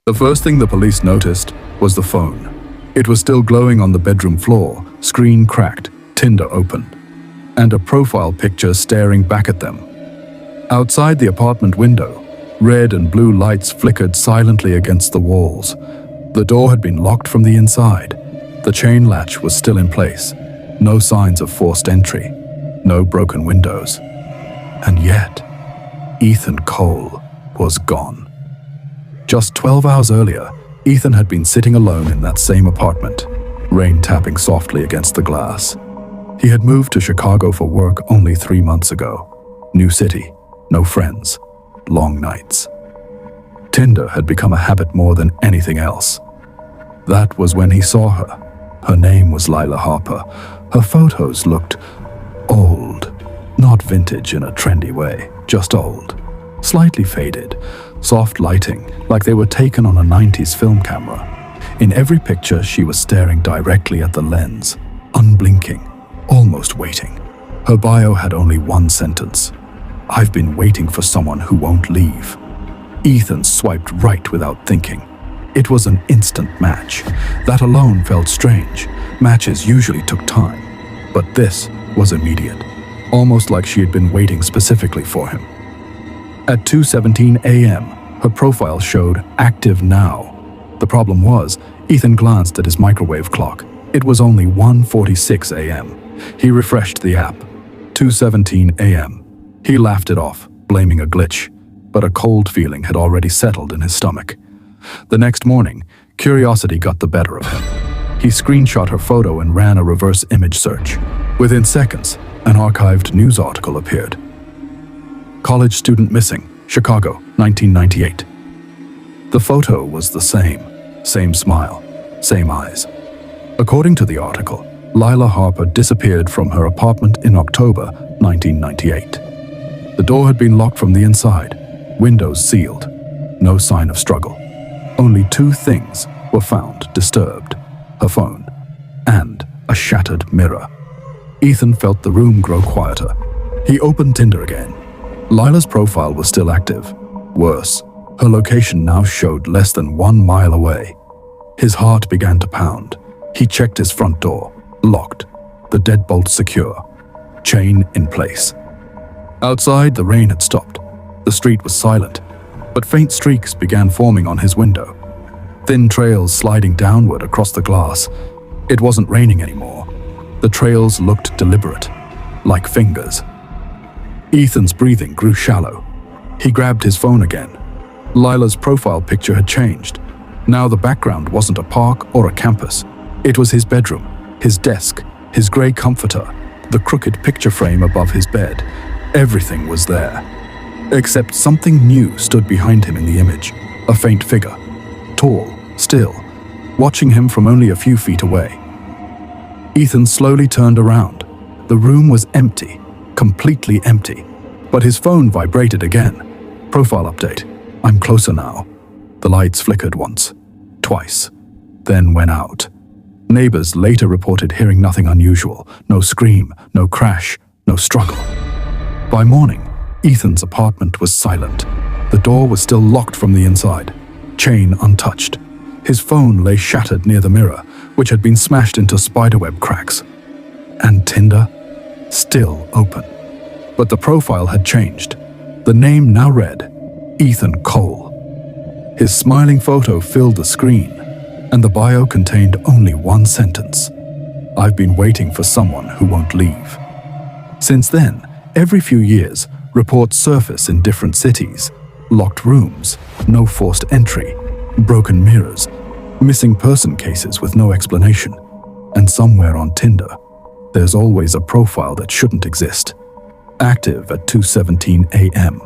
The first thing the police noticed was the phone. It was still glowing on the bedroom floor, screen cracked, Tinder open, and a profile picture staring back at them. Outside the apartment window, red and blue lights flickered silently against the walls. The door had been locked from the inside. The chain latch was still in place. No signs of forced entry. No broken windows. And yet, Ethan Cole was gone. Just 12 hours earlier, Ethan had been sitting alone in that same apartment, rain tapping softly against the glass. He had moved to Chicago for work only 3 months ago. New city, no friends, long nights. Tinder had become a habit more than anything else. That was when he saw her. Her name was Lila Harper. Her photos looked old. Not vintage in a trendy way, just old. Slightly faded, soft lighting, like they were taken on a 90s film camera. In every picture, she was staring directly at the lens, unblinking, almost waiting. Her bio had only one sentence: "I've been waiting for someone who won't leave." Ethan swiped right without thinking. It was an instant match. That alone felt strange. Matches usually took time, but this was immediate, almost like she had been waiting specifically for him. At 2:17 a.m., her profile showed active now. The problem was, Ethan glanced at his microwave clock. It was only 1:46 a.m. He refreshed the app. 2:17 a.m. He laughed it off, blaming a glitch, but a cold feeling had already settled in his stomach. The next morning, curiosity got the better of him. He screenshot her photo and ran a reverse image search. Within seconds, an archived news article appeared. College student missing, Chicago, 1998. The photo was the same smile, same eyes. According to the article, Lila Harper disappeared from her apartment in October 1998. The door had been locked from the inside, windows sealed, no sign of struggle. Only 2 things were found disturbed: her phone and a shattered mirror. Ethan felt the room grow quieter. He opened Tinder again. Lila's profile was still active. Worse, her location now showed less than 1 mile away. His heart began to pound. He checked his front door, locked, the deadbolt secure, chain in place. Outside, the rain had stopped. The street was silent, but faint streaks began forming on his window. Thin trails sliding downward across the glass. It wasn't raining anymore. The trails looked deliberate, like fingers. Ethan's breathing grew shallow. He grabbed his phone again. Lila's profile picture had changed. Now the background wasn't a park or a campus. It was his bedroom, his desk, his gray comforter, the crooked picture frame above his bed. Everything was there. Except something new stood behind him in the image. A faint figure, tall, still, watching him from only a few feet away. Ethan slowly turned around. The room was empty, completely empty. But his phone vibrated again. Profile update. I'm closer now. The lights flickered once, twice, then went out. Neighbors later reported hearing nothing unusual. No scream, no crash, no struggle. By morning, Ethan's apartment was silent. The door was still locked from the inside, chain untouched. His phone lay shattered near the mirror, which had been smashed into spiderweb cracks. And Tinder, still open. But the profile had changed. The name now read, Ethan Cole. His smiling photo filled the screen, and the bio contained only one sentence: "I've been waiting for someone who won't leave." Since then, every few years, reports surface in different cities. Locked rooms, no forced entry, broken mirrors, missing person cases with no explanation. And somewhere on Tinder, there's always a profile that shouldn't exist. Active at 2:17 a.m.